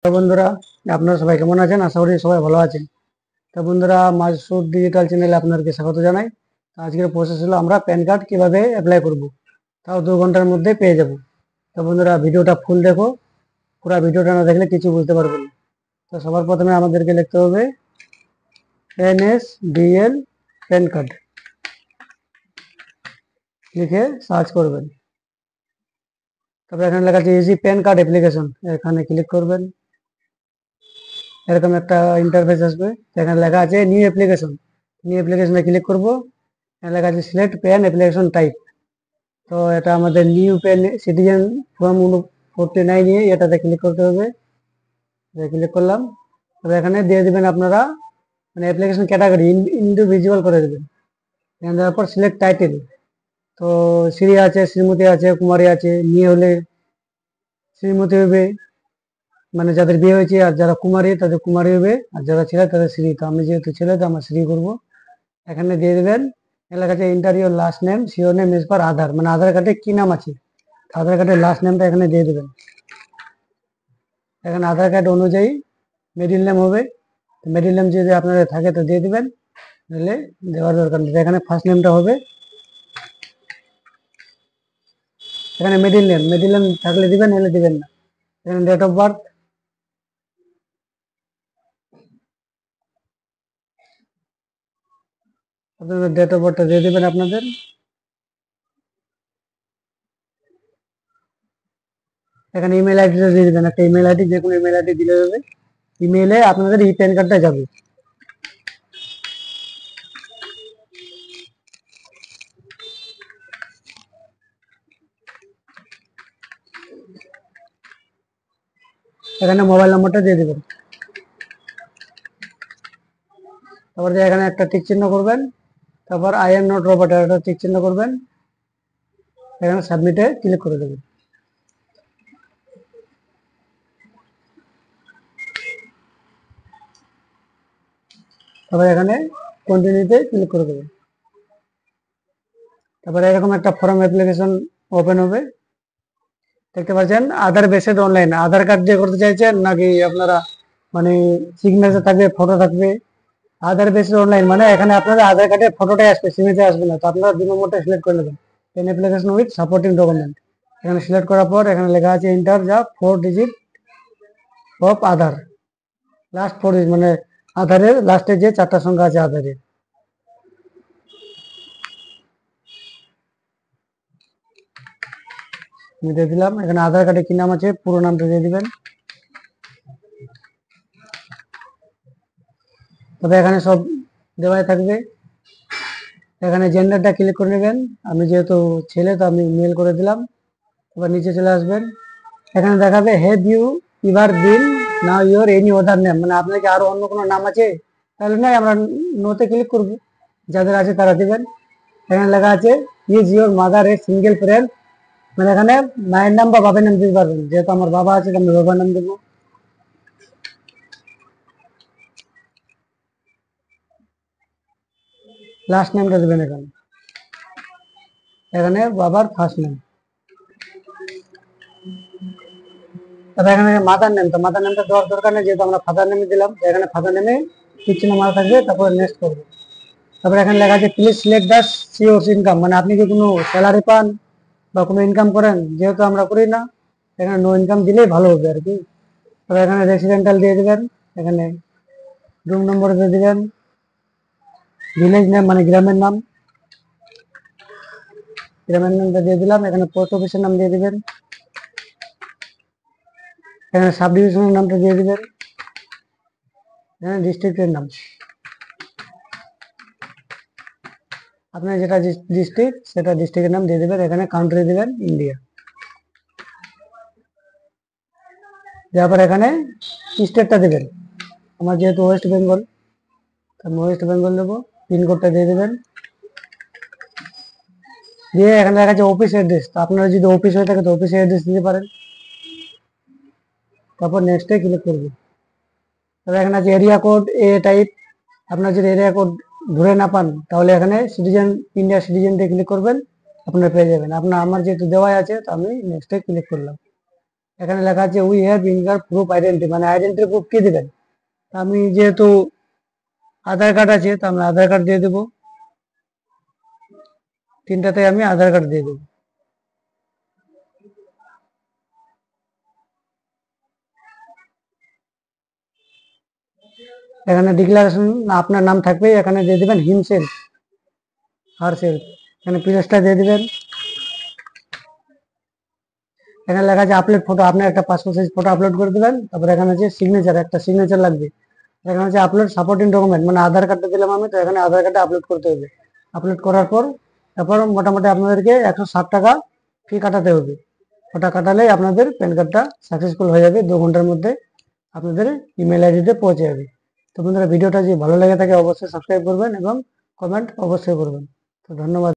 তো বন্ধুরা, আপনারা সবাই কেমন আছেন? আশা করি সবাই ভালো আছেন। তো বন্ধুরা, মাসুদ ডিজিটাল চ্যানেলে আপনাদেরকে স্বাগত জানাই। আজকের প্রসেস হলো আমরা প্যান কার্ড কিভাবে অ্যাপ্লাই করব, তাও 2 ঘন্টার মধ্যে পেয়ে যাব। তো বন্ধুরা, ভিডিওটা ফুল দেখো, পুরো ভিডিওটা না দেখলে কিছু বুঝতে পারবেন না। তো সবার প্রথমে আমাদেরকে লিখতে হবে NSDL প্যান কার্ড, লিখে সার্চ করবেন। তারপরে এখানে লেখা আছে ইজি প্যান কার্ড অ্যাপ্লিকেশন, এখানে ক্লিক করবেন। এরকম একটা ইন্টারফেস আসবে, এখানে লেখা আছে নিউ অ্যাপ্লিকেশন। নিউ অ্যাপ্লিকেশনে ক্লিক করব। এখানে লেখা আছে সিলেক্ট প্যান অ্যাপ্লিকেশন টাইপ। তো এটা আমাদের নিউ প্যান সিটিজেন ফর্ম 49 নিয়ে এটাতে ক্লিক করতে হবে। ক্লিক করলাম। তবে এখানে দিয়ে দিবেন আপনারা মানে অ্যাপ্লিকেশন ক্যাটাগরি ইন্ডিভিজুয়াল করে দেবেন। এখানে দেওয়ার পর সিলেক্ট টাইটেল। তো শ্রী আছে, শ্রীমতী আছে, কুমারী আছে। মেয়ে হলে শ্রীমতী হবে, মানে যাদের বিয়ে হয়েছে, আর যারা কুমারী তাদের কুমারী হবে, আর যারা ছেলে তাদের শ্রী। তো আমি যেহেতু ছেলে তো আমার শ্রী করবো। এখানে দিয়ে দেবেন এলাকাতে enter your last name surname as per Aadhaar, মানে আধার কার্ডে কি নাম আছে আধার কার্ডের লাস্ট নেমটা এখানে দিয়ে দেবেন। এখানে আধার কার্ড অনুযায়ী মিডিল নেম হবে, মিডিল নেম যদি আপনাদের থাকে তো দিয়ে দিবেন, নাহলে দেওয়ার দরকার নেই। এখানে ফার্স্ট নেমটা হবে, এখানে মিডিল নেম থাকলে দিবেন, নাহলে দিবেন না। এখানে ডেট অফ বার্থ, আপনাদের ডেট অফ বার্থটা দিয়ে দেবেন আপনাদের। এখানে ইমেল আইডিটা দিয়ে দেবেন, একটা ইমেল আইডি, যে কোনো ইমেল আইডি দিলে হবে। ইমেইলে আপনাদের এই প্যান কার্ডটা যাবে। এখানে মোবাইল নম্বরটা দিয়ে দেবেন। তারপর এখানে একটা টিক চিহ্ন করবেন। তারপর আই এম নট রোবট একটা টিক চিহ্ন করবেন। এখানে সাবমিটে ক্লিক করে দেবেন। তারপর এখানে কন্টিনিউতে ক্লিক করে দেবেন। তারপরে এরকম একটা ফর্ম অ্যাপ্লিকেশন ওপেন হবে, দেখতে পাচ্ছেন আধার বেসড অনলাইন। আধার কার্ড দিয়ে করতে চাইছেন নাকি আপনারা মানে সিগনেচার থাকবে, ফটো থাকবে। আধার বেসড অনলাইন মানে এখানে আপনাদের আধার কার্ডের ফটোটাই আসবে, সিগনেচার আসবে না। তো আপনারা 2 নম্বরটা সিলেক্ট করে নেবেন, pen application with supporting document. এখানে সিলেক্ট করার পর এখানে লেখা আছে এন্টার যা 4 digit of Aadhaar, last 4 digit মানে আধারের লাস্টে যে 4টা সংখ্যা আছে আধারের। আমি দিয়ে দিলাম। এখানে আধার কার্ডে কি নাম আছে পুরো নামটা দিয়ে দিবেন। তবে এখানে সব দেওয়াই থাকবে। এখানে জেন্ডারটা ক্লিক করে নেবেন, আমি যেহেতু ছেলে তো আমি মেল করে দিলাম। এবার নিচে চলে আসবেন, এখানে দেখাবে have you ever been known your any other name, মানে আপনার কি আরো অন্য কোনো নাম আছে, তাহলে নাই আমরা নোতে ক্লিক করব, যাদের আছে তারা দিবেন। এখানে লেখা আছে is your mother a single friend, মানে এখানে মায়ের নাম বা বাবার নাম দিতে পারবেন। যেহেতু আমার বাবা আছে আমি বাবার নাম দেবো। লাস্ট নেমটা দেবেন এখানে, এখানে বাবার ফার্স্ট নেম। তবে এখানে মাদার নেম, তো মাদার নেমটা দেওয়ার দরকার নেই, যেহেতু আমরা ফাদার নেমে দিলাম। এখানে ফাদার নেমে ঠিক চিহ্ন মারা থাকবে, তারপরে নেক্সট করবো। তারপরে এখানে লেখা আছে প্লিজ সিলেক্ট দ্য সিওর্স ইনকাম, মানে আপনি কি কোনো স্যালারি পান বা কোনো ইনকাম করেন, যেহেতু আমরা করি না এখানে নো ইনকাম দিলেই ভালো হবে আর কি। তবে এখানে রেসিডেন্টাল দিয়ে দেবেন, এখানে রুম নম্বর দিয়ে দেবেন, ভিলেজ নেম মানে গ্রামের নাম, গ্রামের নামটা দিয়ে দিলাম। এখানে পোস্ট অফিসের নাম দিয়ে দিবেন, এখানে সাব ডিভিশনের নামটা দিয়ে দিবেন, এখানে ডিস্ট্রিক্টের নাম, আপনার যেটা ডিস্ট্রিক্ট সেটা ডিস্ট্রিক্টের নাম দিয়ে দেবেন। এখানে কান্ট্রি দিবেন ইন্ডিয়া। তারপর এখানে স্টেটটা দেবেন, আমার যেহেতু ওয়েস্ট বেঙ্গল আমি ওয়েস্ট বেঙ্গল দেবো। পিনকোডটা দিয়ে দেবেন, দিয়ে এখানে লেখা আছে অফিস অ্যাড্রেস, তো আপনারা যদি অফিস হয়ে থাকে তো অফিস অ্যাড্রেস দিতে পারেন। তারপর নেক্সটে ক্লিক করবেন। তবে এখানে আছে এরিয়া কোড এ টাইপ, আপনার যদি এরিয়া কোড ধরে না পান তাহলে এখানে সিটিজেন ইন্ডিয়া সিটিজেন দিয়ে ক্লিক করবেন, আপনারা পেয়ে যাবেন। আমার যেহেতু দেওয়াই আছে তো আমি নেক্সটে ক্লিক করলাম। এখানে লেখা আছে we have incur proof identity, মানে আইডেন্টি প্রুফ কি দেবেন। আমি যেহেতু আধার কার্ড আছে, তো আমি আধার কার্ড দিয়ে দেবো, তিনটাতে আমি আধার কার্ড দিয়ে দেবো। এখানে ডিক্লারেশন আপনার নাম থাকবে, এখানে দিয়ে দিবেন হিমসেলফ, হারসেলফ, এখানে প্লেসটা দিয়ে দিবেন। এখানে লেখা আছে আপলোড ফটো, আপনার একটা পাসপোর্ট সাইজ ফটো আপলোড করে দেবেন। তারপরে এখানে আছে সিগনেচার, একটা সিগনেচার লাগবে। এখানে আছে আপলোড সাপোর্টিং ডকুমেন্ট, মানে আধার কার্ডটা দিলাম আমি, তো এখানে আধার কার্ডটা আপলোড করতে হবে। আপলোড করার পর তারপর মোটামুটি আপনাদেরকে 160 টাকা ফি কাটাতে হবে। ওটা কাটালেই আপনাদের প্যান কার্ডটা সাকসেসফুল হয়ে যাবে, 2 ঘন্টার মধ্যে আপনাদের ইমেল আইডিতে পৌঁছে যাবে। তো বন্ধুরা, ভিডিওটা যদি ভালো লেগে থাকে অবশ্যই সাবস্ক্রাইব করবেন এবং কমেন্ট অবশ্যই করবেন। তো ধন্যবাদ।